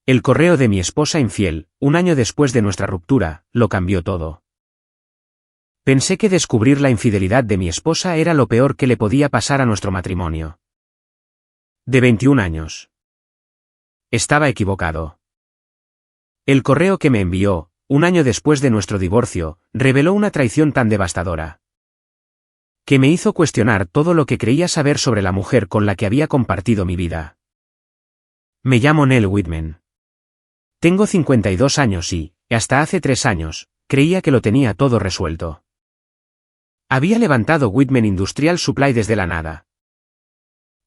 El correo de mi esposa infiel, un año después de nuestra ruptura, lo cambió todo. Pensé que descubrir la infidelidad de mi esposa era lo peor que le podía pasar a nuestro matrimonio. De 21 años. Estaba equivocado. El correo que me envió, un año después de nuestro divorcio, reveló una traición tan devastadora que me hizo cuestionar todo lo que creía saber sobre la mujer con la que había compartido mi vida. Me llamo Nell Whitman. Tengo 52 años y, hasta hace 3 años, creía que lo tenía todo resuelto. Había levantado Whitman Industrial Supply desde la nada,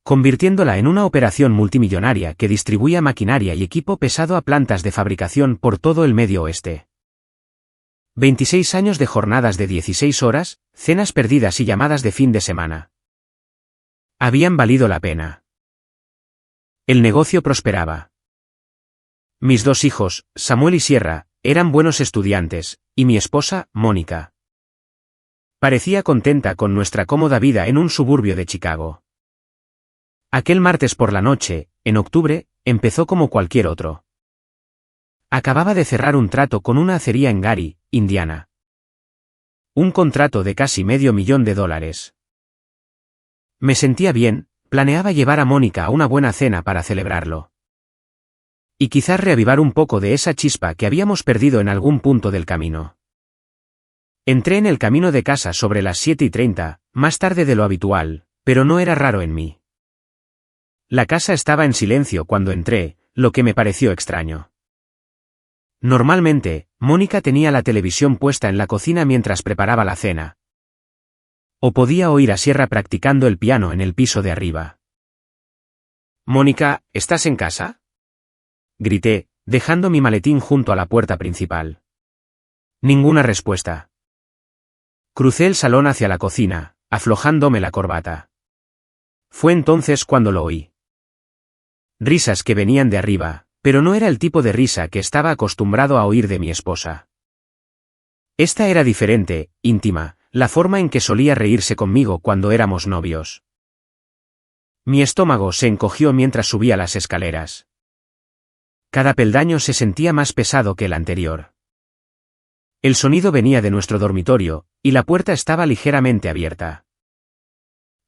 convirtiéndola en una operación multimillonaria que distribuía maquinaria y equipo pesado a plantas de fabricación por todo el Medio Oeste. 26 años de jornadas de 16 horas, cenas perdidas y llamadas de fin de semana. Habían valido la pena. El negocio prosperaba. Mis 2 hijos, Samuel y Sierra, eran buenos estudiantes, y mi esposa, Mónica, parecía contenta con nuestra cómoda vida en un suburbio de Chicago. Aquel martes por la noche, en octubre, empezó como cualquier otro. Acababa de cerrar un trato con una acería en Gary, Indiana. Un contrato de casi $500,000. Me sentía bien, planeaba llevar a Mónica a una buena cena para celebrarlo. Y quizás reavivar un poco de esa chispa que habíamos perdido en algún punto del camino. Entré en el camino de casa sobre las 7:30, más tarde de lo habitual, pero no era raro en mí. La casa estaba en silencio cuando entré, lo que me pareció extraño. Normalmente, Mónica tenía la televisión puesta en la cocina mientras preparaba la cena. O podía oír a Sierra practicando el piano en el piso de arriba. «Mónica, ¿estás en casa?», grité, dejando mi maletín junto a la puerta principal. Ninguna respuesta. Crucé el salón hacia la cocina, aflojándome la corbata. Fue entonces cuando lo oí. Risas que venían de arriba, pero no era el tipo de risa que estaba acostumbrado a oír de mi esposa. Esta era diferente, íntima, la forma en que solía reírse conmigo cuando éramos novios. Mi estómago se encogió mientras subía las escaleras. Cada peldaño se sentía más pesado que el anterior. El sonido venía de nuestro dormitorio, y la puerta estaba ligeramente abierta.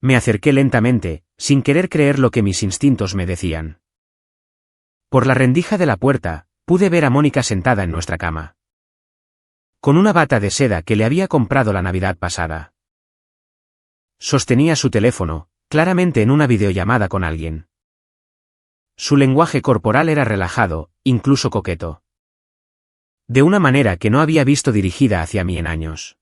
Me acerqué lentamente, sin querer creer lo que mis instintos me decían. Por la rendija de la puerta, pude ver a Mónica sentada en nuestra cama, con una bata de seda que le había comprado la Navidad pasada. Sostenía su teléfono, claramente en una videollamada con alguien. Su lenguaje corporal era relajado, incluso coqueto. De una manera que no había visto dirigida hacia mí en años.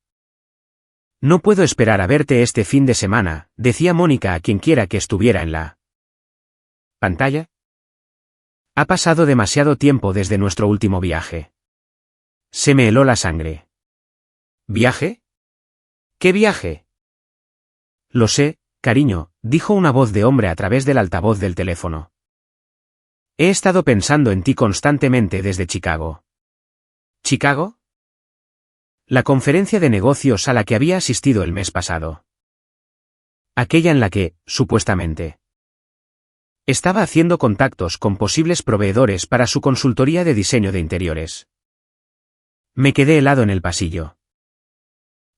«No puedo esperar a verte este fin de semana», decía Mónica a quienquiera que estuviera en la pantalla. Ha pasado demasiado tiempo desde nuestro último viaje. Se me heló la sangre. ¿Viaje? ¿Qué viaje? Lo sé, cariño, dijo una voz de hombre a través del altavoz del teléfono. He estado pensando en ti constantemente desde Chicago. ¿Chicago? La conferencia de negocios a la que había asistido el mes pasado. Aquella en la que, supuestamente, estaba haciendo contactos con posibles proveedores para su consultoría de diseño de interiores. Me quedé helado en el pasillo,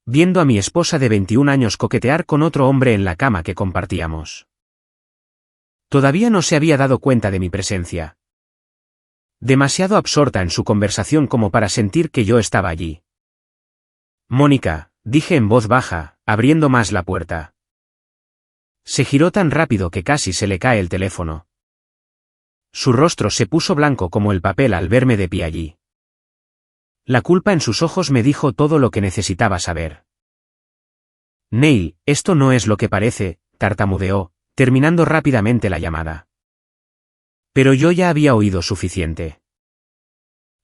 viendo a mi esposa de 21 años coquetear con otro hombre en la cama que compartíamos. Todavía no se había dado cuenta de mi presencia. Demasiado absorta en su conversación como para sentir que yo estaba allí. «Mónica», dije en voz baja, abriendo más la puerta. Se giró tan rápido que casi se le cae el teléfono. Su rostro se puso blanco como el papel al verme de pie allí. La culpa en sus ojos me dijo todo lo que necesitaba saber. «Neil, esto no es lo que parece», tartamudeó, terminando rápidamente la llamada. Pero yo ya había oído suficiente.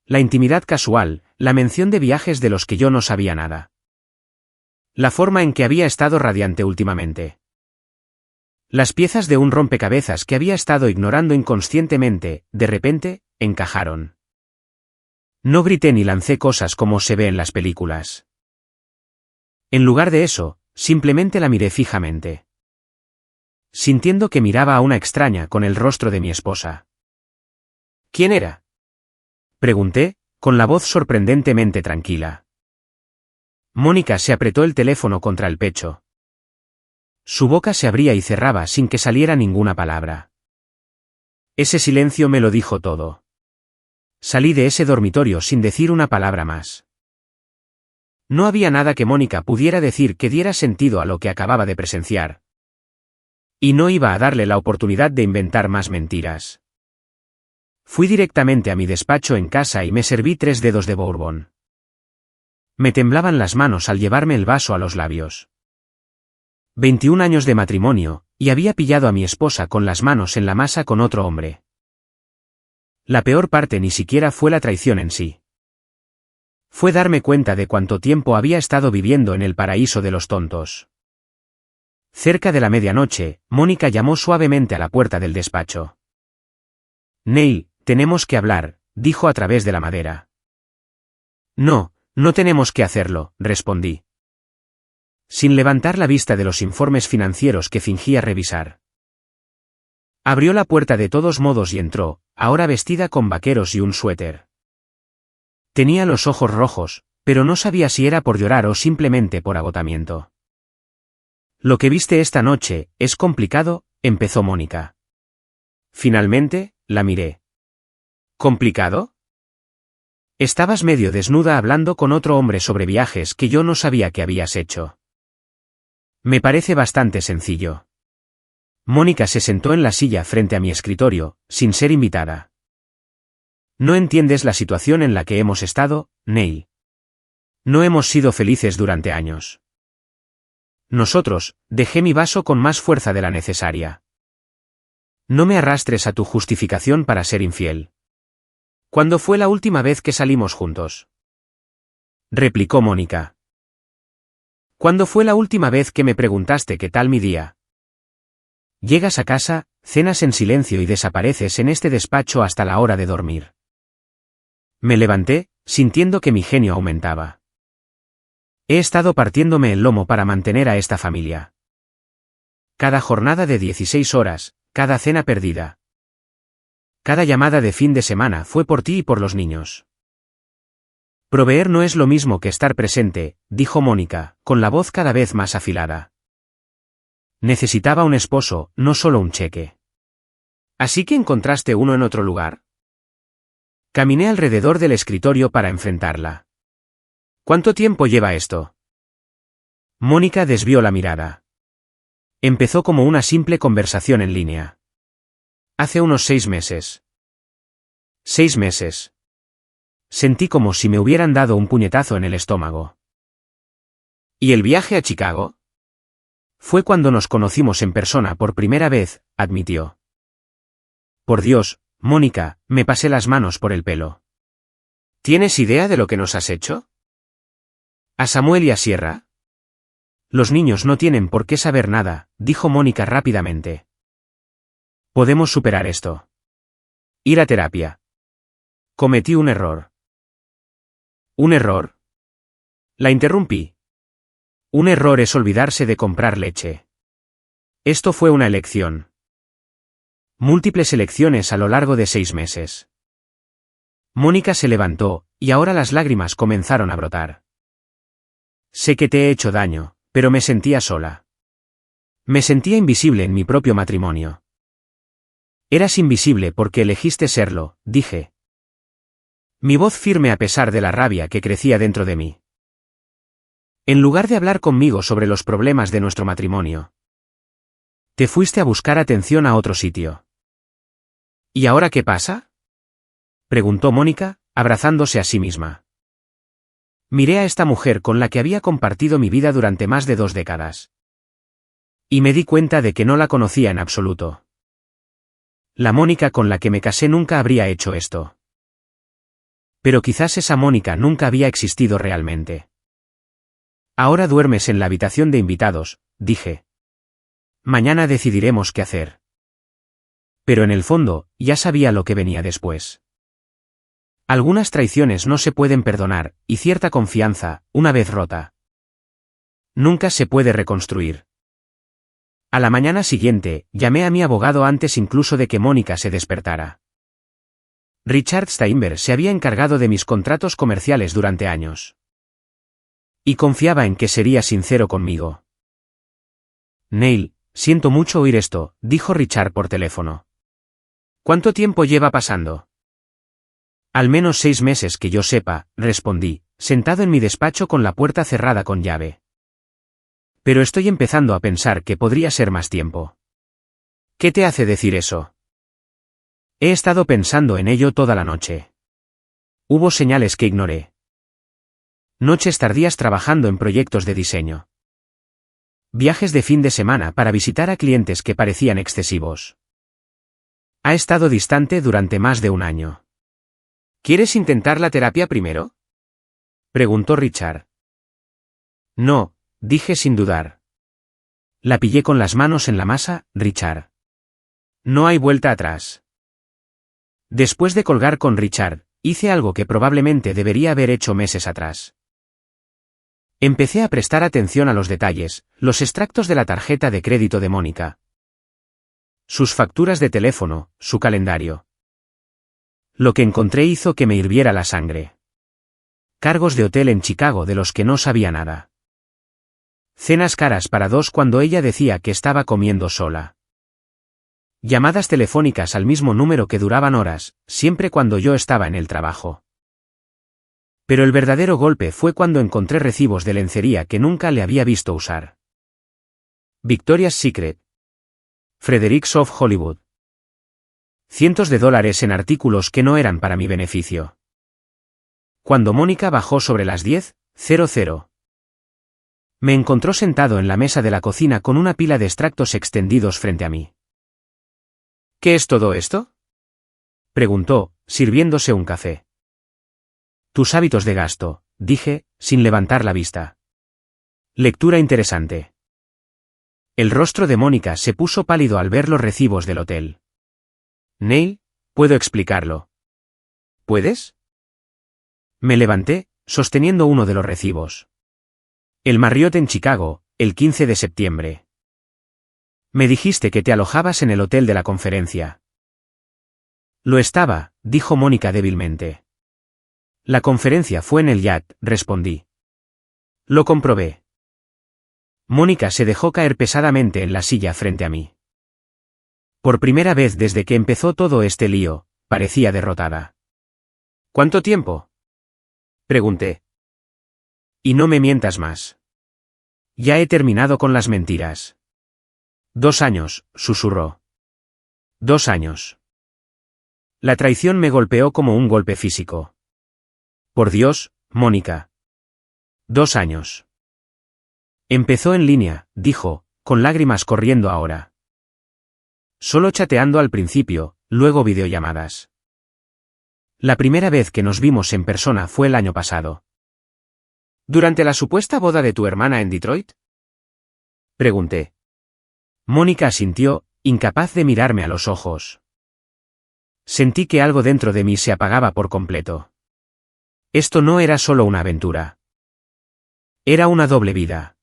La intimidad casual, la mención de viajes de los que yo no sabía nada. La forma en que había estado radiante últimamente. Las piezas de un rompecabezas que había estado ignorando inconscientemente, de repente, encajaron. No grité ni lancé cosas como se ve en las películas. En lugar de eso, simplemente la miré fijamente, sintiendo que miraba a una extraña con el rostro de mi esposa. ¿Quién era? Pregunté, con la voz sorprendentemente tranquila. Mónica se apretó el teléfono contra el pecho. Su boca se abría y cerraba sin que saliera ninguna palabra. Ese silencio me lo dijo todo. Salí de ese dormitorio sin decir una palabra más. No había nada que Mónica pudiera decir que diera sentido a lo que acababa de presenciar. Y no iba a darle la oportunidad de inventar más mentiras. Fui directamente a mi despacho en casa y me serví 3 dedos de bourbon. Me temblaban las manos al llevarme el vaso a los labios. 21 años de matrimonio, y había pillado a mi esposa con las manos en la masa con otro hombre. La peor parte ni siquiera fue la traición en sí. Fue darme cuenta de cuánto tiempo había estado viviendo en el paraíso de los tontos. Cerca de la medianoche, Mónica llamó suavemente a la puerta del despacho. Neil, tenemos que hablar, dijo a través de la madera. No, no tenemos que hacerlo, respondí. Sin levantar la vista de los informes financieros que fingía revisar. Abrió la puerta de todos modos y entró, ahora vestida con vaqueros y un suéter. Tenía los ojos rojos, pero no sabía si era por llorar o simplemente por agotamiento. Lo que viste esta noche, es complicado, empezó Mónica. Finalmente, la miré. ¿Complicado? Estabas medio desnuda hablando con otro hombre sobre viajes que yo no sabía que habías hecho. Me parece bastante sencillo. Mónica se sentó en la silla frente a mi escritorio, sin ser invitada. No entiendes la situación en la que hemos estado, Neil. No hemos sido felices durante años. Nosotros, dejé mi vaso con más fuerza de la necesaria. No me arrastres a tu justificación para ser infiel. ¿Cuándo fue la última vez que salimos juntos? Replicó Mónica. ¿Cuándo fue la última vez que me preguntaste qué tal mi día? Llegas a casa, cenas en silencio y desapareces en este despacho hasta la hora de dormir. Me levanté, sintiendo que mi genio aumentaba. He estado partiéndome el lomo para mantener a esta familia. Cada jornada de 16 horas, cada cena perdida. Cada llamada de fin de semana fue por ti y por los niños. Proveer no es lo mismo que estar presente, dijo Mónica, con la voz cada vez más afilada. Necesitaba un esposo, no solo un cheque. ¿Así que encontraste uno en otro lugar? Caminé alrededor del escritorio para enfrentarla. ¿Cuánto tiempo lleva esto? Mónica desvió la mirada. Empezó como una simple conversación en línea. Hace unos 6 meses. 6 meses. Sentí como si me hubieran dado un puñetazo en el estómago. ¿Y el viaje a Chicago? Fue cuando nos conocimos en persona por primera vez, admitió. Por Dios, Mónica, me pasé las manos por el pelo. ¿Tienes idea de lo que nos has hecho? ¿A Samuel y a Sierra? Los niños no tienen por qué saber nada, dijo Mónica rápidamente. Podemos superar esto. Ir a terapia. Cometí un error. ¿Un error? La interrumpí. Un error es olvidarse de comprar leche. Esto fue una elección. Múltiples elecciones a lo largo de 6 meses. Mónica se levantó, y ahora las lágrimas comenzaron a brotar. Sé que te he hecho daño, pero me sentía sola. Me sentía invisible en mi propio matrimonio. Eras invisible porque elegiste serlo, dije. Mi voz firme a pesar de la rabia que crecía dentro de mí. En lugar de hablar conmigo sobre los problemas de nuestro matrimonio, te fuiste a buscar atención a otro sitio. ¿Y ahora qué pasa? Preguntó Mónica, abrazándose a sí misma. Miré a esta mujer con la que había compartido mi vida durante más de 2 décadas. Y me di cuenta de que no la conocía en absoluto. La Mónica con la que me casé nunca habría hecho esto. Pero quizás esa Mónica nunca había existido realmente. Ahora duermes en la habitación de invitados, dije. Mañana decidiremos qué hacer. Pero en el fondo, ya sabía lo que venía después. Algunas traiciones no se pueden perdonar, y cierta confianza, una vez rota, nunca se puede reconstruir. A la mañana siguiente, llamé a mi abogado antes incluso de que Mónica se despertara. Richard Steinberg se había encargado de mis contratos comerciales durante años. Y confiaba en que sería sincero conmigo. Neil, siento mucho oír esto, dijo Richard por teléfono. ¿Cuánto tiempo lleva pasando? Al menos 6 meses que yo sepa, respondí, sentado en mi despacho con la puerta cerrada con llave. Pero estoy empezando a pensar que podría ser más tiempo. ¿Qué te hace decir eso? He estado pensando en ello toda la noche. Hubo señales que ignoré. Noches tardías trabajando en proyectos de diseño. Viajes de fin de semana para visitar a clientes que parecían excesivos. Ha estado distante durante más de un año. ¿Quieres intentar la terapia primero? Preguntó Richard. No, dije sin dudar. La pillé con las manos en la masa, Richard. No hay vuelta atrás. Después de colgar con Richard, hice algo que probablemente debería haber hecho meses atrás. Empecé a prestar atención a los detalles, los extractos de la tarjeta de crédito de Mónica. Sus facturas de teléfono, su calendario. Lo que encontré hizo que me hirviera la sangre. Cargos de hotel en Chicago de los que no sabía nada. Cenas caras para 2 cuando ella decía que estaba comiendo sola. Llamadas telefónicas al mismo número que duraban horas, siempre cuando yo estaba en el trabajo. Pero el verdadero golpe fue cuando encontré recibos de lencería que nunca le había visto usar. Victoria's Secret. Fredericks of Hollywood. Cientos de dólares en artículos que no eran para mi beneficio. Cuando Mónica bajó sobre las 10:00, me encontró sentado en la mesa de la cocina con una pila de extractos extendidos frente a mí. ¿Qué es todo esto?, preguntó, sirviéndose un café. Tus hábitos de gasto, dije, sin levantar la vista. Lectura interesante. El rostro de Mónica se puso pálido al ver los recibos del hotel. Neil, puedo explicarlo. ¿Puedes? Me levanté, sosteniendo uno de los recibos. El Marriott en Chicago, el 15 de septiembre. Me dijiste que te alojabas en el hotel de la conferencia. Lo estaba, dijo Mónica débilmente. La conferencia fue en el Yacht, respondí. Lo comprobé. Mónica se dejó caer pesadamente en la silla frente a mí. Por primera vez desde que empezó todo este lío, parecía derrotada. ¿Cuánto tiempo?, pregunté. Y no me mientas más. Ya he terminado con las mentiras. 2 años, susurró. 2 años. La traición me golpeó como un golpe físico. Por Dios, Mónica. 2 años. Empezó en línea, dijo, con lágrimas corriendo ahora. Solo chateando al principio, luego videollamadas. La primera vez que nos vimos en persona fue el año pasado. ¿Durante la supuesta boda de tu hermana en Detroit?, pregunté. Mónica asintió, incapaz de mirarme a los ojos. Sentí que algo dentro de mí se apagaba por completo. Esto no era solo una aventura. Era una doble vida.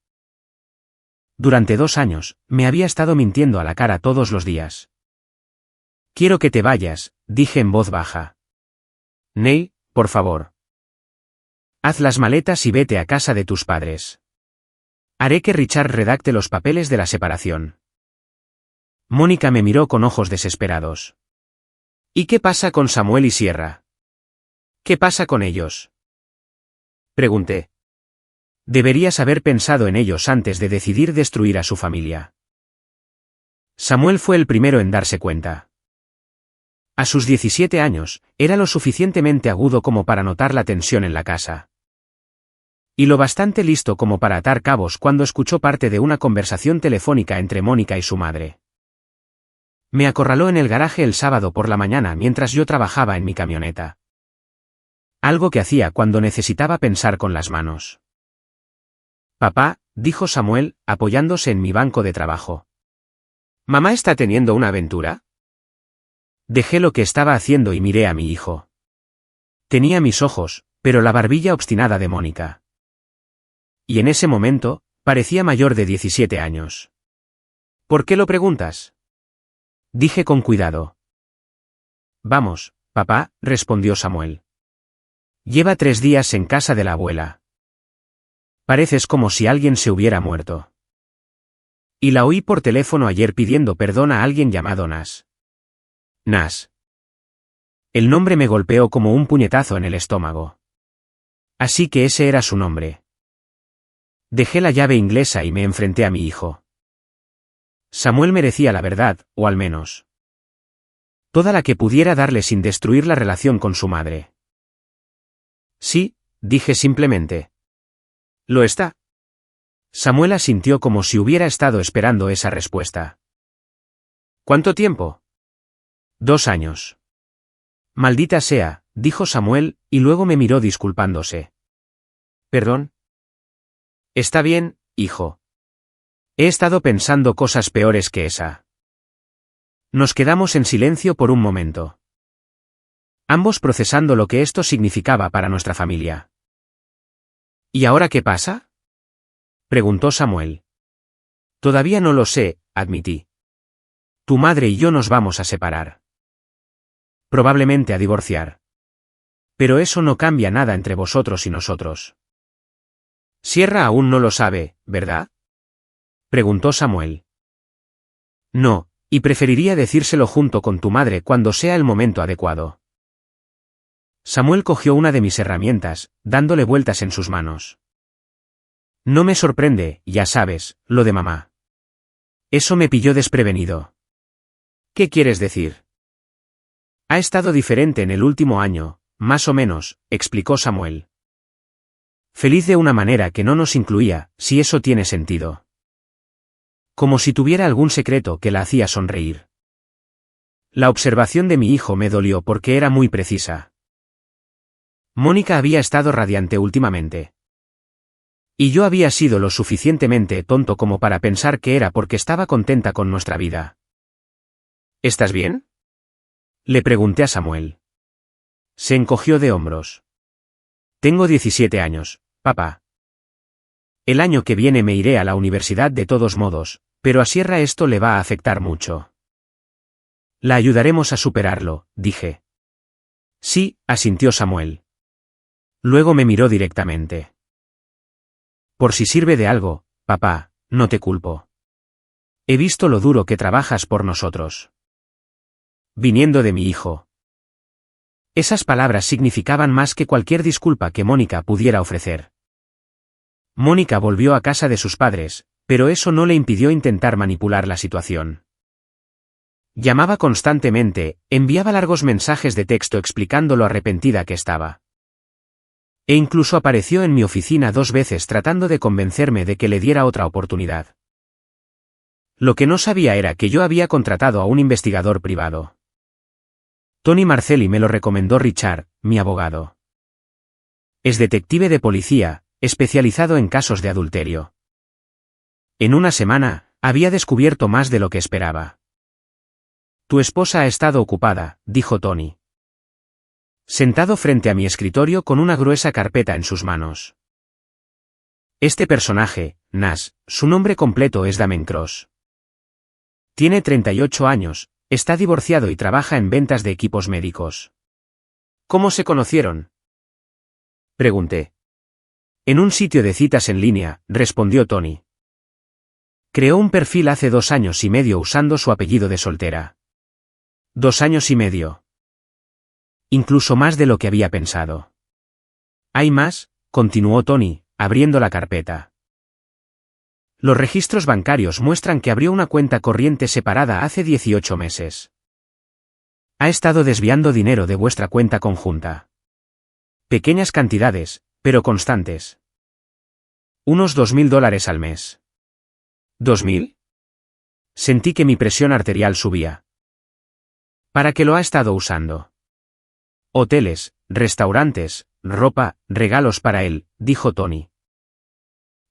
Durante 2 años, me había estado mintiendo a la cara todos los días. Quiero que te vayas, dije en voz baja. Neil, por favor. Haz las maletas y vete a casa de tus padres. Haré que Richard redacte los papeles de la separación. Mónica me miró con ojos desesperados. ¿Y qué pasa con Samuel y Sierra? ¿Qué pasa con ellos?, pregunté. Deberías haber pensado en ellos antes de decidir destruir a su familia. Samuel fue el primero en darse cuenta. A sus 17 años, era lo suficientemente agudo como para notar la tensión en la casa. Y lo bastante listo como para atar cabos cuando escuchó parte de una conversación telefónica entre Mónica y su madre. Me acorraló en el garaje el sábado por la mañana mientras yo trabajaba en mi camioneta. Algo que hacía cuando necesitaba pensar con las manos. Papá, dijo Samuel, apoyándose en mi banco de trabajo. ¿Mamá está teniendo una aventura? Dejé lo que estaba haciendo y miré a mi hijo. Tenía mis ojos, pero la barbilla obstinada de Mónica. Y en ese momento, parecía mayor de 17 años. ¿Por qué lo preguntas?, dije con cuidado. Vamos, Papá, respondió Samuel. Lleva 3 días en casa de la abuela. Pareces como si alguien se hubiera muerto. Y la oí por teléfono ayer pidiendo perdón a alguien llamado Nas. Nas. El nombre me golpeó como un puñetazo en el estómago. Así que ese era su nombre. Dejé la llave inglesa y me enfrenté a mi hijo. Samuel merecía la verdad, o al menos toda la que pudiera darle sin destruir la relación con su madre. Sí, dije simplemente. ¿Lo está? Samuel asintió como si hubiera estado esperando esa respuesta. ¿Cuánto tiempo? 2 años. Maldita sea, dijo Samuel, y luego me miró disculpándose. ¿Perdón? Está bien, hijo. He estado pensando cosas peores que esa. Nos quedamos en silencio por un momento. Ambos procesando lo que esto significaba para nuestra familia. ¿Y ahora qué pasa? Preguntó Samuel. Todavía no lo sé, admití. Tu madre y yo nos vamos a separar. Probablemente a divorciar. Pero eso no cambia nada entre vosotros y nosotros. Sierra aún no lo sabe, ¿verdad? Preguntó Samuel. No, y preferiría decírselo junto con tu madre cuando sea el momento adecuado. Samuel cogió una de mis herramientas, dándole vueltas en sus manos. No me sorprende, ya sabes, lo de mamá. Eso me pilló desprevenido. ¿Qué quieres decir? Ha estado diferente en el último año, más o menos, explicó Samuel. Feliz de una manera que no nos incluía, si eso tiene sentido. Como si tuviera algún secreto que la hacía sonreír. La observación de mi hijo me dolió porque era muy precisa. Mónica había estado radiante últimamente. Y yo había sido lo suficientemente tonto como para pensar que era porque estaba contenta con nuestra vida. ¿Estás bien? Le pregunté a Samuel. Se encogió de hombros. Tengo 17 años, papá. El año que viene me iré a la universidad de todos modos, pero a Sierra esto le va a afectar mucho. La ayudaremos a superarlo, dije. Sí, asintió Samuel. Luego me miró directamente. Por si sirve de algo, papá, no te culpo. He visto lo duro que trabajas por nosotros. Viniendo de mi hijo. Esas palabras significaban más que cualquier disculpa que Mónica pudiera ofrecer. Mónica volvió a casa de sus padres, pero eso no le impidió intentar manipular la situación. Llamaba constantemente, enviaba largos mensajes de texto explicando lo arrepentida que estaba. E incluso apareció en mi oficina 2 veces tratando de convencerme de que le diera otra oportunidad. Lo que no sabía era que yo había contratado a un investigador privado. Tony Marcelli me lo recomendó Richard, mi abogado. Es detective de policía, especializado en casos de adulterio. En una semana, había descubierto más de lo que esperaba. Tu esposa ha estado ocupada, dijo Tony. Sentado frente a mi escritorio con una gruesa carpeta en sus manos. Este personaje, Nas, su nombre completo es Damien Cross. Tiene 38 años, está divorciado y trabaja en ventas de equipos médicos. ¿Cómo se conocieron? Pregunté. En un sitio de citas en línea, respondió Tony. Creó un perfil hace 2 años y medio usando su apellido de soltera. 2 años y medio. Incluso más de lo que había pensado. ¿Hay más?, continuó Tony, abriendo la carpeta. Los registros bancarios muestran que abrió una cuenta corriente separada hace 18 meses. Ha estado desviando dinero de vuestra cuenta conjunta. Pequeñas cantidades, pero constantes. Unos $2.000 al mes. ¿2.000? Sentí que mi presión arterial subía. ¿Para qué lo ha estado usando? Hoteles, restaurantes, ropa, regalos para él, dijo Tony.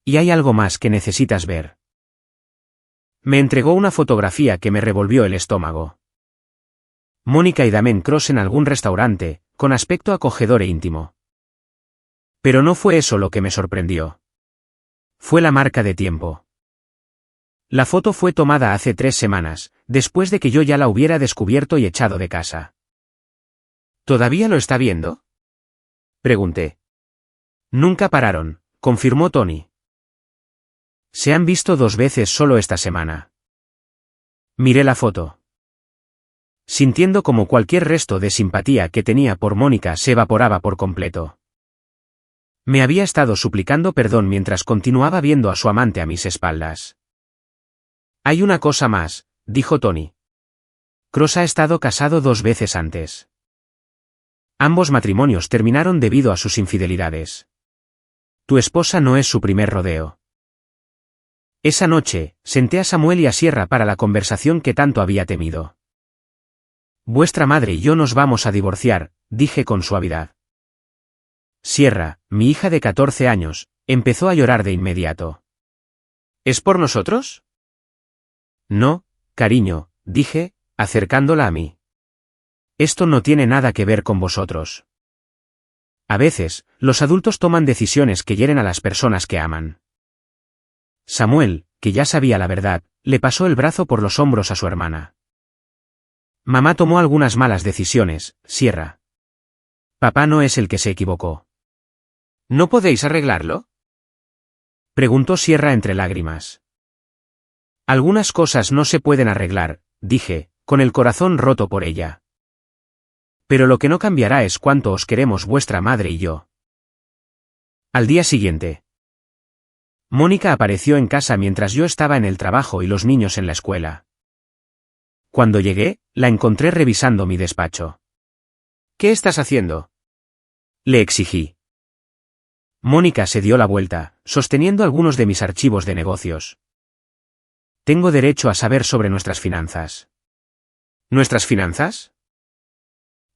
Y hay algo más que necesitas ver. Me entregó una fotografía que me revolvió el estómago. Mónica y Damien Cross en algún restaurante, con aspecto acogedor e íntimo. Pero no fue eso lo que me sorprendió. Fue la marca de tiempo. La foto fue tomada hace 3 semanas, después de que yo ya la hubiera descubierto y echado de casa. ¿Todavía lo está viendo? Pregunté. Nunca pararon, confirmó Tony. Se han visto 2 veces solo esta semana. Miré la foto. Sintiendo como cualquier resto de simpatía que tenía por Mónica se evaporaba por completo. Me había estado suplicando perdón mientras continuaba viendo a su amante a mis espaldas. Hay una cosa más, dijo Tony. Cross ha estado casado 2 veces antes. Ambos matrimonios terminaron debido a sus infidelidades. Tu esposa no es su primer rodeo. Esa noche, senté a Samuel y a Sierra para la conversación que tanto había temido. Vuestra madre y yo nos vamos a divorciar, dije con suavidad. Sierra, mi hija de 14 años, empezó a llorar de inmediato. ¿Es por nosotros? No, cariño, dije, acercándola a mí. Esto no tiene nada que ver con vosotros. A veces, los adultos toman decisiones que hieren a las personas que aman. Samuel, que ya sabía la verdad, le pasó el brazo por los hombros a su hermana. Mamá tomó algunas malas decisiones, Sierra. Papá no es el que se equivocó. ¿No podéis arreglarlo? Preguntó Sierra entre lágrimas. Algunas cosas no se pueden arreglar, dije, con el corazón roto por ella. Pero lo que no cambiará es cuánto os queremos vuestra madre y yo. Al día siguiente. Mónica apareció en casa mientras yo estaba en el trabajo y los niños en la escuela. Cuando llegué, la encontré revisando mi despacho. ¿Qué estás haciendo? Le exigí. Mónica se dio la vuelta, sosteniendo algunos de mis archivos de negocios. Tengo derecho a saber sobre nuestras finanzas. ¿Nuestras finanzas?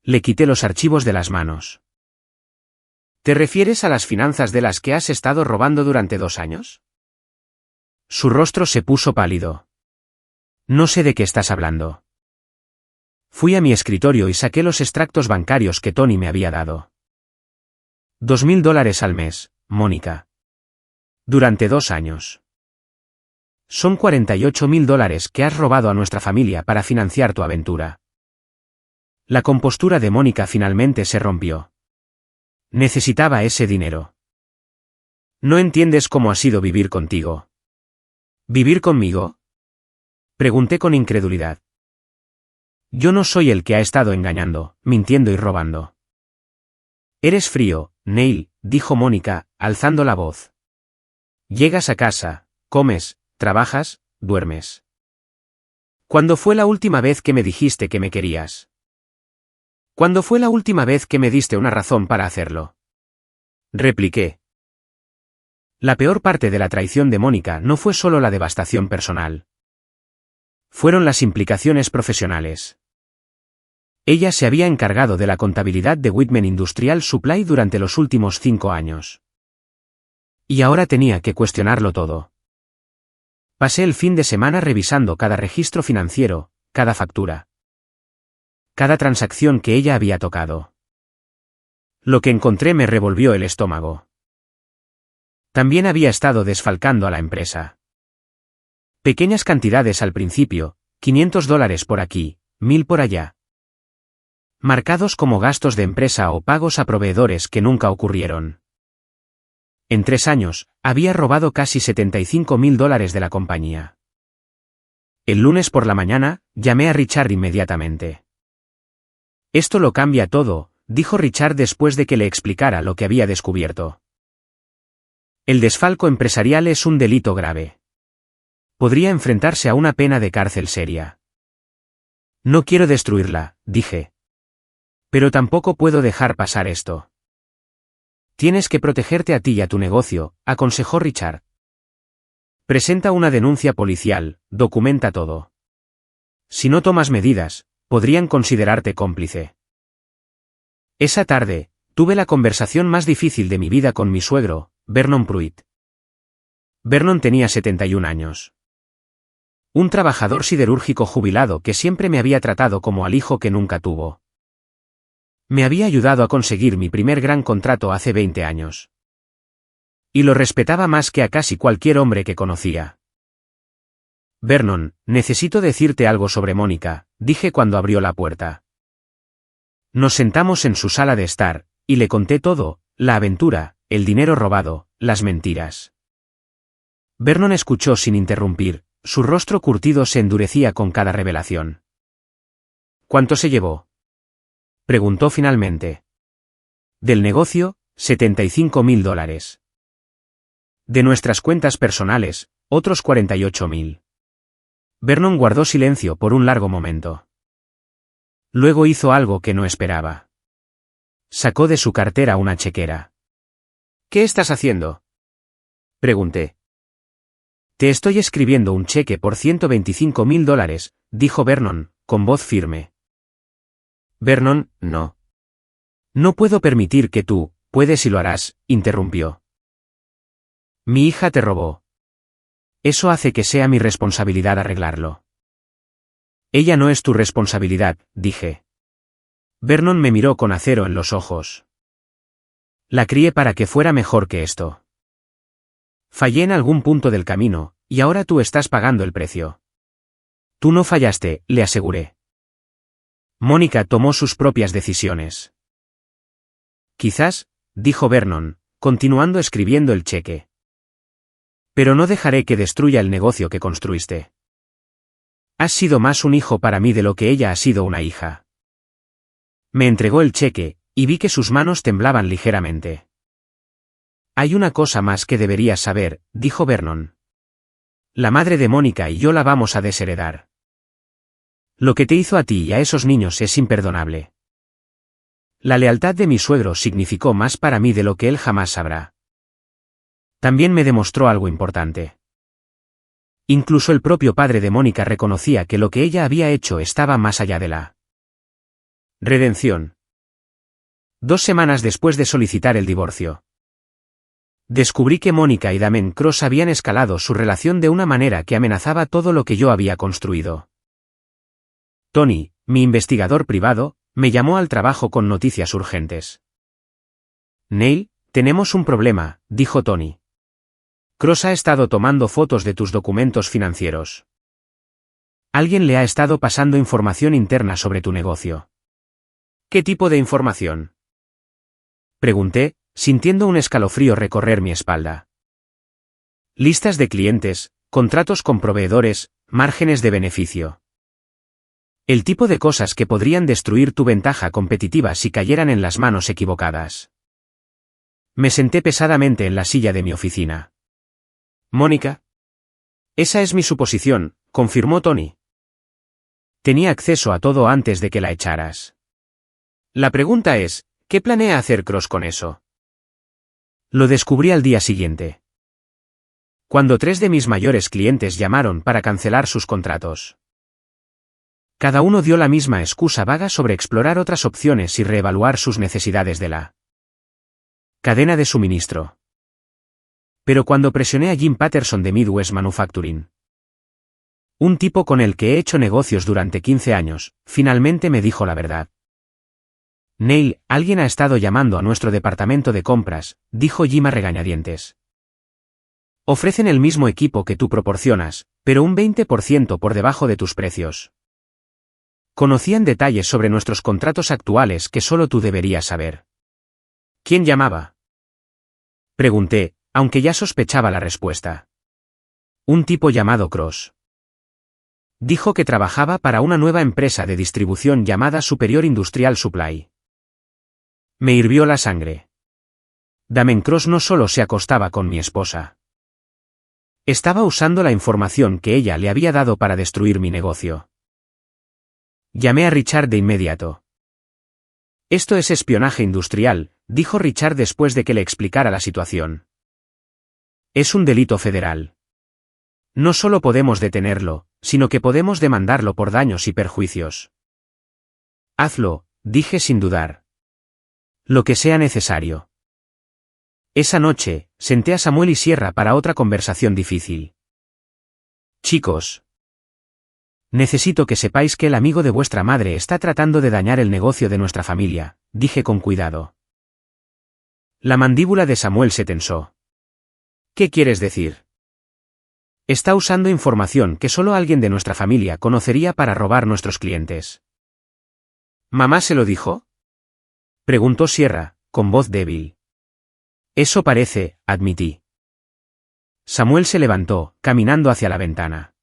Le quité los archivos de las manos. ¿Te refieres a las finanzas de las que has estado robando durante 2 años? Su rostro se puso pálido. No sé de qué estás hablando. Fui a mi escritorio y saqué los extractos bancarios que Tony me había dado. $2.000 al mes, Mónica. Durante 2 años. Son $48.000 que has robado a nuestra familia para financiar tu aventura. La compostura de Mónica finalmente se rompió. Necesitaba ese dinero. ¿No entiendes cómo ha sido vivir contigo? ¿Vivir conmigo? Pregunté con incredulidad. Yo no soy el que ha estado engañando, mintiendo y robando. Eres frío, Neil, dijo Mónica, alzando la voz. Llegas a casa, comes, trabajas, duermes. ¿Cuándo fue la última vez que me dijiste que me querías? ¿Cuándo fue la última vez que me diste una razón para hacerlo? Repliqué. La peor parte de la traición de Mónica no fue solo la devastación personal. Fueron las implicaciones profesionales. Ella se había encargado de la contabilidad de Whitman Industrial Supply durante los últimos 5 años. Y ahora tenía que cuestionarlo todo. Pasé el fin de semana revisando cada registro financiero, cada factura. Cada transacción que ella había tocado. Lo que encontré me revolvió el estómago. También había estado desfalcando a la empresa. Pequeñas cantidades al principio, $500 por aquí, 1.000 por allá. Marcados como gastos de empresa o pagos a proveedores que nunca ocurrieron. En 3 años, había robado casi $75.000 de la compañía. El lunes por la mañana, llamé a Richard inmediatamente. Esto lo cambia todo, dijo Richard después de que le explicara lo que había descubierto. El desfalco empresarial es un delito grave. Podría enfrentarse a una pena de cárcel seria. No quiero destruirla, dije. Pero tampoco puedo dejar pasar esto. Tienes que protegerte a ti y a tu negocio, aconsejó Richard. Presenta una denuncia policial, documenta todo. Si no tomas medidas, podrían considerarte cómplice. Esa tarde, tuve la conversación más difícil de mi vida con mi suegro, Vernon Pruitt. Vernon tenía 71 años. Un trabajador siderúrgico jubilado que siempre me había tratado como al hijo que nunca tuvo. Me había ayudado a conseguir mi primer gran contrato hace 20 años. Y lo respetaba más que a casi cualquier hombre que conocía. Vernon, necesito decirte algo sobre Mónica, dije cuando abrió la puerta. Nos sentamos en su sala de estar, y le conté todo, la aventura, el dinero robado, las mentiras. Vernon escuchó sin interrumpir, su rostro curtido se endurecía con cada revelación. ¿Cuánto se llevó? Preguntó finalmente. Del negocio, $75.000. De nuestras cuentas personales, otros 48.000. Vernon guardó silencio por un largo momento. Luego hizo algo que no esperaba. Sacó de su cartera una chequera. ¿Qué estás haciendo? Pregunté. Te estoy escribiendo un cheque por $125.000, dijo Vernon, con voz firme. Vernon, no. No puedo permitir que tú, puedes y lo harás, interrumpió. Mi hija te robó. Eso hace que sea mi responsabilidad arreglarlo. Ella no es tu responsabilidad, dije. Vernon me miró con acero en los ojos. La crié para que fuera mejor que esto. Fallé en algún punto del camino, y ahora tú estás pagando el precio. Tú no fallaste, le aseguré. Mónica tomó sus propias decisiones. Quizás, dijo Vernon, continuando escribiendo el cheque. Pero no dejaré que destruya el negocio que construiste. Has sido más un hijo para mí de lo que ella ha sido una hija. Me entregó el cheque, y vi que sus manos temblaban ligeramente. Hay una cosa más que deberías saber, dijo Vernon. La madre de Mónica y yo la vamos a desheredar. Lo que te hizo a ti y a esos niños es imperdonable. La lealtad de mi suegro significó más para mí de lo que él jamás sabrá. También me demostró algo importante. Incluso el propio padre de Mónica reconocía que lo que ella había hecho estaba más allá de la redención. 2 semanas después de solicitar el divorcio, descubrí que Mónica y Damien Cross habían escalado su relación de una manera que amenazaba todo lo que yo había construido. Tony, mi investigador privado, me llamó al trabajo con noticias urgentes. Neil, tenemos un problema, dijo Tony. Cross ha estado tomando fotos de tus documentos financieros. Alguien le ha estado pasando información interna sobre tu negocio. ¿Qué tipo de información? Pregunté, sintiendo un escalofrío recorrer mi espalda. Listas de clientes, contratos con proveedores, márgenes de beneficio. El tipo de cosas que podrían destruir tu ventaja competitiva si cayeran en las manos equivocadas. Me senté pesadamente en la silla de mi oficina. Mónica. Esa es mi suposición, confirmó Tony. Tenía acceso a todo antes de que la echaras. La pregunta es, ¿qué planea hacer Cross con eso? Lo descubrí al día siguiente. Cuando 3 de mis mayores clientes llamaron para cancelar sus contratos. Cada uno dio la misma excusa vaga sobre explorar otras opciones y reevaluar sus necesidades de la cadena de suministro. Pero cuando presioné a Jim Patterson de Midwest Manufacturing, un tipo con el que he hecho negocios durante 15 años, finalmente me dijo la verdad. Neil, alguien ha estado llamando a nuestro departamento de compras, dijo Jim a regañadientes. Ofrecen el mismo equipo que tú proporcionas, pero un 20% por debajo de tus precios. Conocían detalles sobre nuestros contratos actuales que solo tú deberías saber. ¿Quién llamaba? Pregunté, aunque ya sospechaba la respuesta. Un tipo llamado Cross. Dijo que trabajaba para una nueva empresa de distribución llamada Superior Industrial Supply. Me hirvió la sangre. Damien Cross no solo se acostaba con mi esposa. Estaba usando la información que ella le había dado para destruir mi negocio. Llamé a Richard de inmediato. Esto es espionaje industrial, dijo Richard después de que le explicara la situación. Es un delito federal. No solo podemos detenerlo, sino que podemos demandarlo por daños y perjuicios. Hazlo, dije sin dudar. Lo que sea necesario. Esa noche, senté a Samuel y Sierra para otra conversación difícil. Chicos. Necesito que sepáis que el amigo de vuestra madre está tratando de dañar el negocio de nuestra familia, dije con cuidado. La mandíbula de Samuel se tensó. ¿Qué quieres decir? Está usando información que solo alguien de nuestra familia conocería para robar nuestros clientes. ¿Mamá se lo dijo? Preguntó Sierra, con voz débil. Eso parece, admití. Samuel se levantó, caminando hacia la ventana.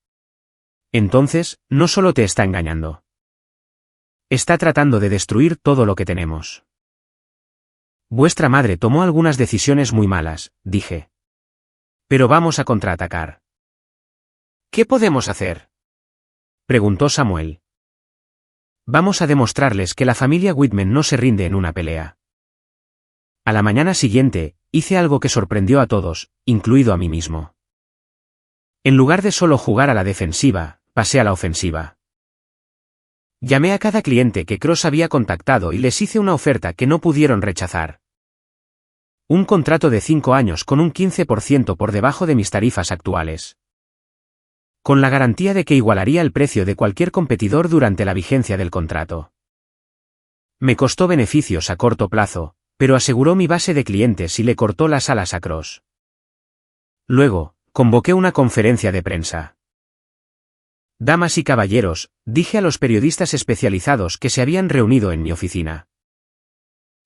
Entonces, no solo te está engañando. Está tratando de destruir todo lo que tenemos. Vuestra madre tomó algunas decisiones muy malas, dije. Pero vamos a contraatacar. ¿Qué podemos hacer?, preguntó Samuel. Vamos a demostrarles que la familia Whitman no se rinde en una pelea. A la mañana siguiente, hice algo que sorprendió a todos, incluido a mí mismo. En lugar de solo jugar a la defensiva, pasé a la ofensiva. Llamé a cada cliente que Cross había contactado y les hice una oferta que no pudieron rechazar. Un contrato de 5 años con un 15% por debajo de mis tarifas actuales. Con la garantía de que igualaría el precio de cualquier competidor durante la vigencia del contrato. Me costó beneficios a corto plazo, pero aseguró mi base de clientes y le cortó las alas a Cross. Luego, convoqué una conferencia de prensa. Damas y caballeros, dije a los periodistas especializados que se habían reunido en mi oficina.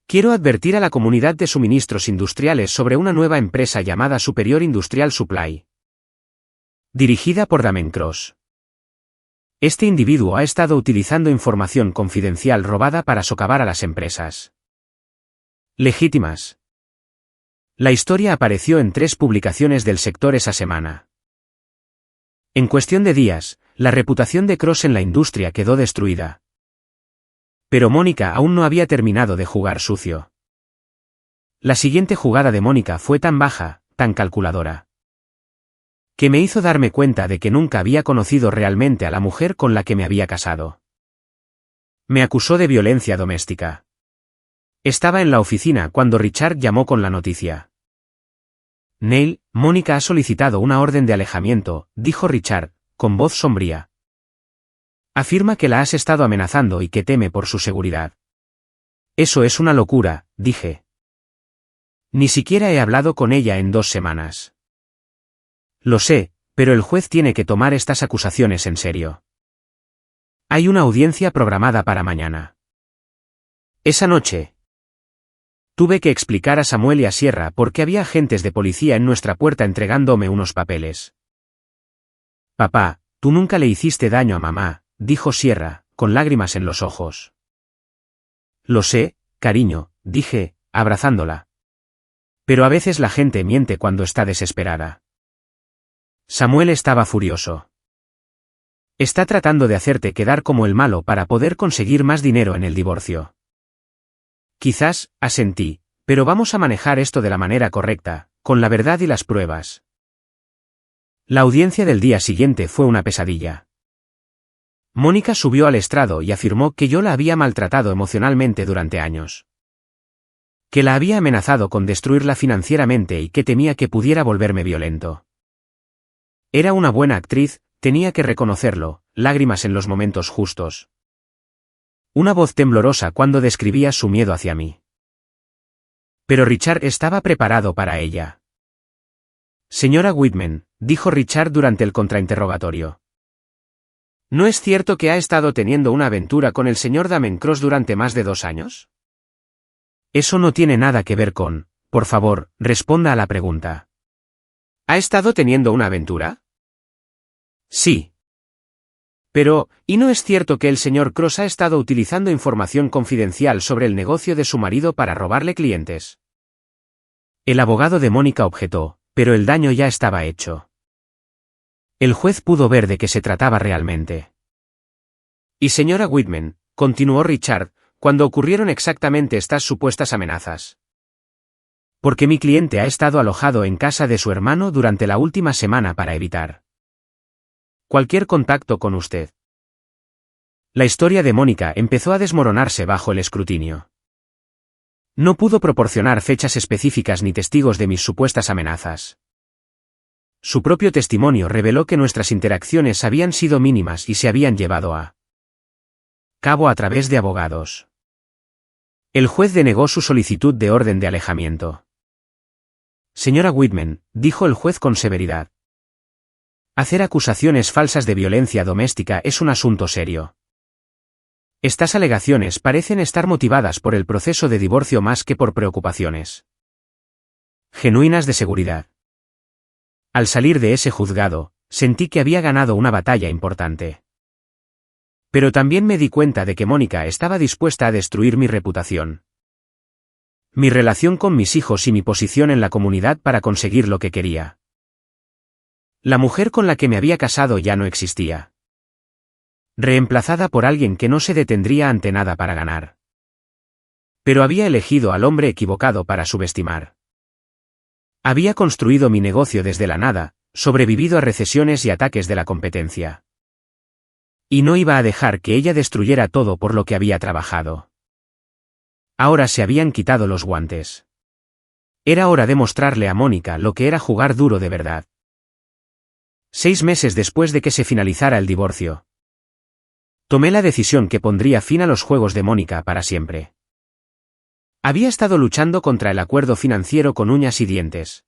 Quiero advertir a la comunidad de suministros industriales sobre una nueva empresa llamada Superior Industrial Supply. Dirigida por Damon Cross. Este individuo ha estado utilizando información confidencial robada para socavar a las empresas legítimas. La historia apareció en 3 publicaciones del sector esa semana. En cuestión de días, la reputación de Cross en la industria quedó destruida. Pero Mónica aún no había terminado de jugar sucio. La siguiente jugada de Mónica fue tan baja, tan calculadora, que me hizo darme cuenta de que nunca había conocido realmente a la mujer con la que me había casado. Me acusó de violencia doméstica. Estaba en la oficina cuando Richard llamó con la noticia. Neil, Mónica ha solicitado una orden de alejamiento, dijo Richard, con voz sombría. Afirma que la has estado amenazando y que teme por su seguridad. Eso es una locura, dije. Ni siquiera he hablado con ella en 2 semanas. Lo sé, pero el juez tiene que tomar estas acusaciones en serio. Hay una audiencia programada para mañana. Esa noche, tuve que explicar a Samuel y a Sierra por qué había agentes de policía en nuestra puerta entregándome unos papeles. Papá, tú nunca le hiciste daño a mamá, dijo Sierra, con lágrimas en los ojos. Lo sé, cariño, dije, abrazándola. Pero a veces la gente miente cuando está desesperada. Samuel estaba furioso. Está tratando de hacerte quedar como el malo para poder conseguir más dinero en el divorcio. Quizás, asentí, pero vamos a manejar esto de la manera correcta, con la verdad y las pruebas. La audiencia del día siguiente fue una pesadilla. Mónica subió al estrado y afirmó que yo la había maltratado emocionalmente durante años. Que la había amenazado con destruirla financieramente y que temía que pudiera volverme violento. Era una buena actriz, tenía que reconocerlo, lágrimas en los momentos justos. Una voz temblorosa cuando describía su miedo hacia mí. Pero Richard estaba preparado para ella. Señora Whitman, dijo Richard durante el contrainterrogatorio. ¿No es cierto que ha estado teniendo una aventura con el señor Damon Cross durante más de 2 años? Eso no tiene nada que ver con, por favor, responda a la pregunta. ¿Ha estado teniendo una aventura? Sí. Pero, ¿y no es cierto que el señor Cross ha estado utilizando información confidencial sobre el negocio de su marido para robarle clientes? El abogado de Mónica objetó, pero el daño ya estaba hecho. El juez pudo ver de qué se trataba realmente. Y señora Whitman, continuó Richard, cuando ocurrieron exactamente estas supuestas amenazas. Porque mi cliente ha estado alojado en casa de su hermano durante la última semana para evitar cualquier contacto con usted. La historia de Mónica empezó a desmoronarse bajo el escrutinio. No pudo proporcionar fechas específicas ni testigos de mis supuestas amenazas. Su propio testimonio reveló que nuestras interacciones habían sido mínimas y se habían llevado a cabo a través de abogados. El juez denegó su solicitud de orden de alejamiento. Señora Whitman, dijo el juez con severidad. Hacer acusaciones falsas de violencia doméstica es un asunto serio. Estas alegaciones parecen estar motivadas por el proceso de divorcio más que por preocupaciones genuinas de seguridad. Al salir de ese juzgado, sentí que había ganado una batalla importante. Pero también me di cuenta de que Mónica estaba dispuesta a destruir mi reputación, mi relación con mis hijos y mi posición en la comunidad para conseguir lo que quería. La mujer con la que me había casado ya no existía, reemplazada por alguien que no se detendría ante nada para ganar. Pero había elegido al hombre equivocado para subestimar. Había construido mi negocio desde la nada, sobrevivido a recesiones y ataques de la competencia. Y no iba a dejar que ella destruyera todo por lo que había trabajado. Ahora se habían quitado los guantes. Era hora de mostrarle a Mónica lo que era jugar duro de verdad. 6 meses después de que se finalizara el divorcio, tomé la decisión que pondría fin a los juegos de Mónica para siempre. Había estado luchando contra el acuerdo financiero con uñas y dientes,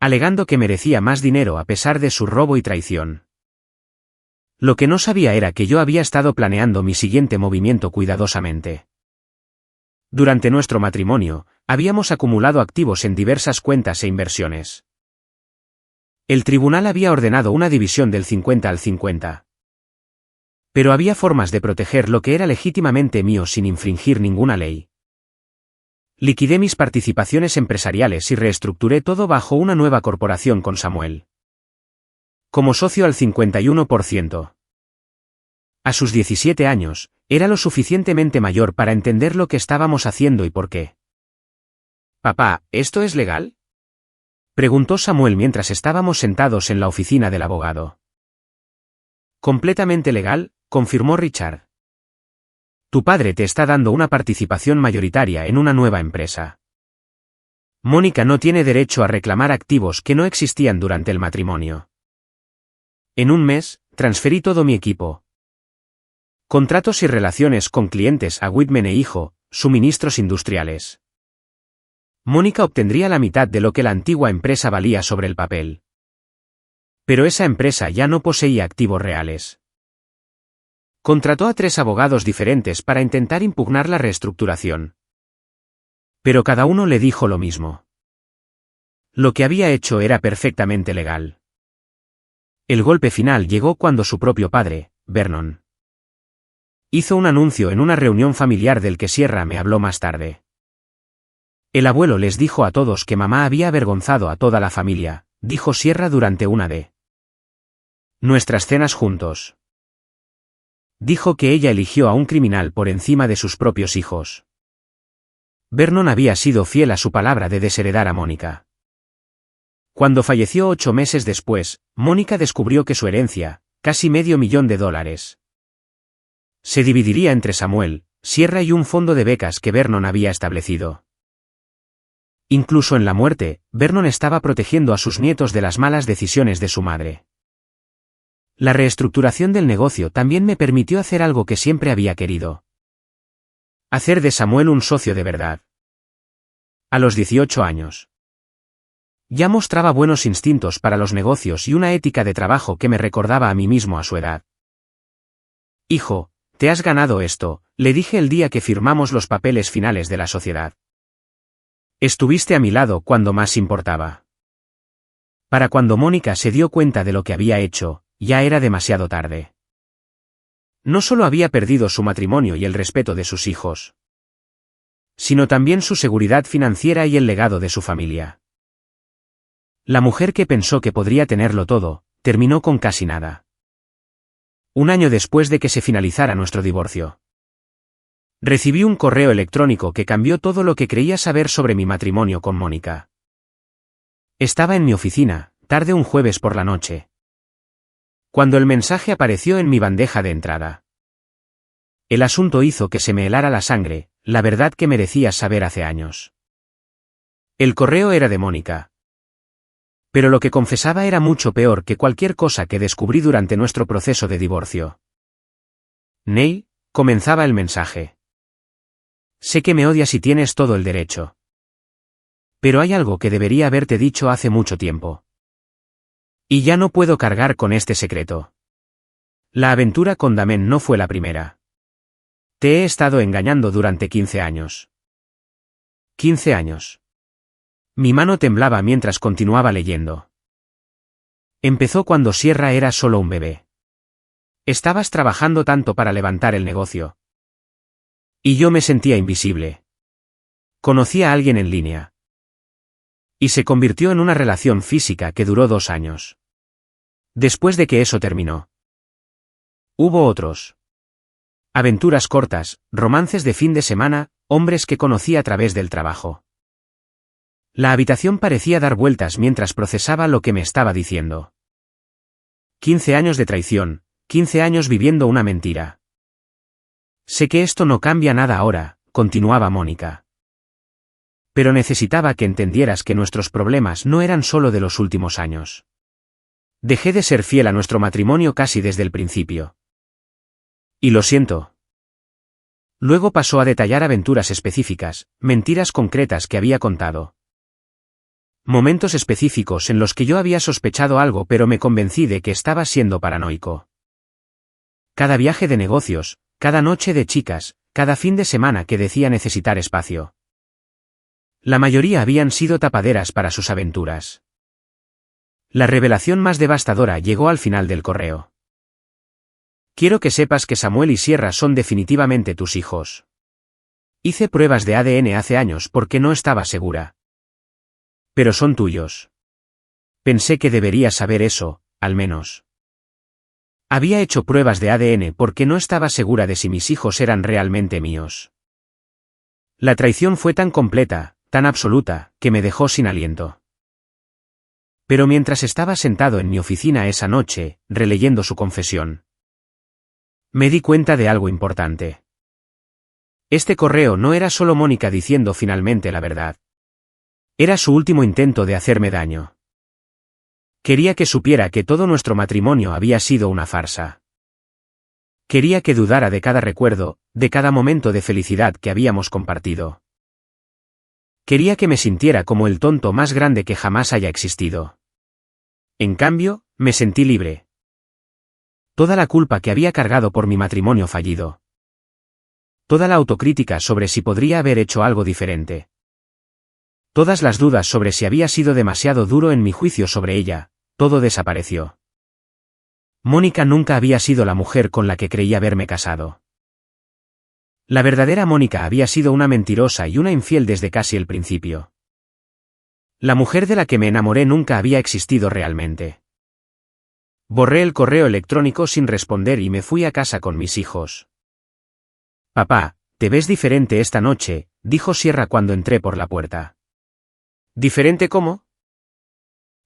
alegando que merecía más dinero a pesar de su robo y traición. Lo que no sabía era que yo había estado planeando mi siguiente movimiento cuidadosamente. Durante nuestro matrimonio, habíamos acumulado activos en diversas cuentas e inversiones. El tribunal había ordenado una división del 50 al 50. Pero había formas de proteger lo que era legítimamente mío sin infringir ninguna ley. Liquidé mis participaciones empresariales y reestructuré todo bajo una nueva corporación con Samuel como socio al 51%. A sus 17 años, era lo suficientemente mayor para entender lo que estábamos haciendo y por qué. «Papá, ¿esto es legal?», preguntó Samuel mientras estábamos sentados en la oficina del abogado. «Completamente legal», confirmó Richard. «Tu padre te está dando una participación mayoritaria en una nueva empresa. Mónica no tiene derecho a reclamar activos que no existían durante el matrimonio. En un mes, transferí todo mi equipo, contratos y relaciones con clientes a Whitman e Hijo, suministros industriales. Mónica obtendría la mitad de lo que la antigua empresa valía sobre el papel. Pero esa empresa ya no poseía activos reales. Contrató a 3 abogados diferentes para intentar impugnar la reestructuración. Pero cada uno le dijo lo mismo. Lo que había hecho era perfectamente legal. El golpe final llegó cuando su propio padre, Vernon, hizo un anuncio en una reunión familiar del que Sierra me habló más tarde. El abuelo les dijo a todos que mamá había avergonzado a toda la familia, dijo Sierra durante una de nuestras cenas juntos. Dijo que ella eligió a un criminal por encima de sus propios hijos. Vernon había sido fiel a su palabra de desheredar a Mónica. Cuando falleció 8 meses después, Mónica descubrió que su herencia, casi $500,000, se dividiría entre Samuel, Sierra y un fondo de becas que Vernon había establecido. Incluso en la muerte, Vernon estaba protegiendo a sus nietos de las malas decisiones de su madre. La reestructuración del negocio también me permitió hacer algo que siempre había querido: hacer de Samuel un socio de verdad. A los 18 años. Ya mostraba buenos instintos para los negocios y una ética de trabajo que me recordaba a mí mismo a su edad. «Hijo, te has ganado esto», le dije el día que firmamos los papeles finales de la sociedad. «Estuviste a mi lado cuando más importaba». Para cuando Mónica se dio cuenta de lo que había hecho, ya era demasiado tarde. No solo había perdido su matrimonio y el respeto de sus hijos, sino también su seguridad financiera y el legado de su familia. La mujer que pensó que podría tenerlo todo, terminó con casi nada. Un año después de que se finalizara nuestro divorcio, recibí un correo electrónico que cambió todo lo que creía saber sobre mi matrimonio con Mónica. Estaba en mi oficina, tarde un jueves por la noche, cuando el mensaje apareció en mi bandeja de entrada. El asunto hizo que se me helara la sangre, la verdad que merecía saber hace años. El correo era de Mónica. Pero lo que confesaba era mucho peor que cualquier cosa que descubrí durante nuestro proceso de divorcio. «Neil», comenzaba el mensaje. «Sé que me odias y tienes todo el derecho. Pero hay algo que debería haberte dicho hace mucho tiempo. Y ya no puedo cargar con este secreto. La aventura con Damien no fue la primera. Te he estado engañando durante 15 años. 15 años. Mi mano temblaba mientras continuaba leyendo. Empezó cuando Sierra era solo un bebé. Estabas trabajando tanto para levantar el negocio. Y yo me sentía invisible. Conocí a alguien en línea. Y se convirtió en una relación física que duró 2 años. Después de que eso terminó. Hubo otros. Aventuras cortas, romances de fin de semana, hombres que conocí a través del trabajo. La habitación parecía dar vueltas mientras procesaba lo que me estaba diciendo. 15 años de traición, 15 años viviendo una mentira. Sé que esto no cambia nada ahora, continuaba Mónica. Pero necesitaba que entendieras que nuestros problemas no eran solo de los últimos años. Dejé de ser fiel a nuestro matrimonio casi desde el principio. Y lo siento. Luego pasó a detallar aventuras específicas, mentiras concretas que había contado. Momentos específicos en los que yo había sospechado algo pero me convencí de que estaba siendo paranoico. Cada viaje de negocios, cada noche de chicas, cada fin de semana que decía necesitar espacio. La mayoría habían sido tapaderas para sus aventuras. La revelación más devastadora llegó al final del correo. Quiero que sepas que Samuel y Sierra son definitivamente tus hijos. Hice pruebas de ADN hace años porque no estaba segura. Pero son tuyos. Pensé que deberías saber eso, al menos. Había hecho pruebas de ADN porque no estaba segura de si mis hijos eran realmente míos. La traición fue tan completa, tan absoluta, que me dejó sin aliento. Pero mientras estaba sentado en mi oficina esa noche, releyendo su confesión, me di cuenta de algo importante. Este correo no era solo Mónica diciendo finalmente la verdad. Era su último intento de hacerme daño. Quería que supiera que todo nuestro matrimonio había sido una farsa. Quería que dudara de cada recuerdo, de cada momento de felicidad que habíamos compartido. Quería que me sintiera como el tonto más grande que jamás haya existido. En cambio, me sentí libre. Toda la culpa que había cargado por mi matrimonio fallido. Toda la autocrítica sobre si podría haber hecho algo diferente. Todas las dudas sobre si había sido demasiado duro en mi juicio sobre ella, todo desapareció. Mónica nunca había sido la mujer con la que creía haberme casado. La verdadera Mónica había sido una mentirosa y una infiel desde casi el principio. La mujer de la que me enamoré nunca había existido realmente. Borré el correo electrónico sin responder y me fui a casa con mis hijos. Papá, te ves diferente esta noche, dijo Sierra cuando entré por la puerta. ¿Diferente cómo?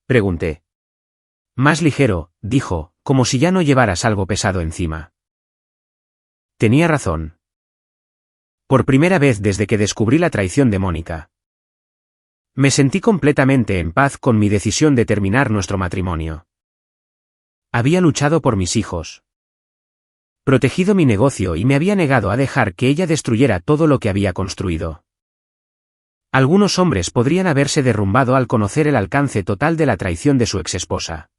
Pregunté. Más ligero, dijo, como si ya no llevaras algo pesado encima. Tenía razón. Por primera vez desde que descubrí la traición de Mónica. Me sentí completamente en paz con mi decisión de terminar nuestro matrimonio. Había luchado por mis hijos. Protegido mi negocio y me había negado a dejar que ella destruyera todo lo que había construido. Algunos hombres podrían haberse derrumbado al conocer el alcance total de la traición de su exesposa.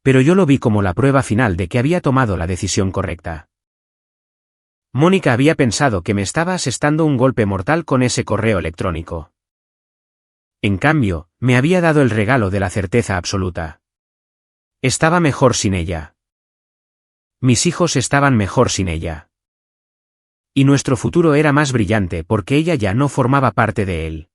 Pero yo lo vi como la prueba final de que había tomado la decisión correcta. Mónica había pensado que me estaba asestando un golpe mortal con ese correo electrónico. En cambio, me había dado el regalo de la certeza absoluta. Estaba mejor sin ella. Mis hijos estaban mejor sin ella. Y nuestro futuro era más brillante porque ella ya no formaba parte de él.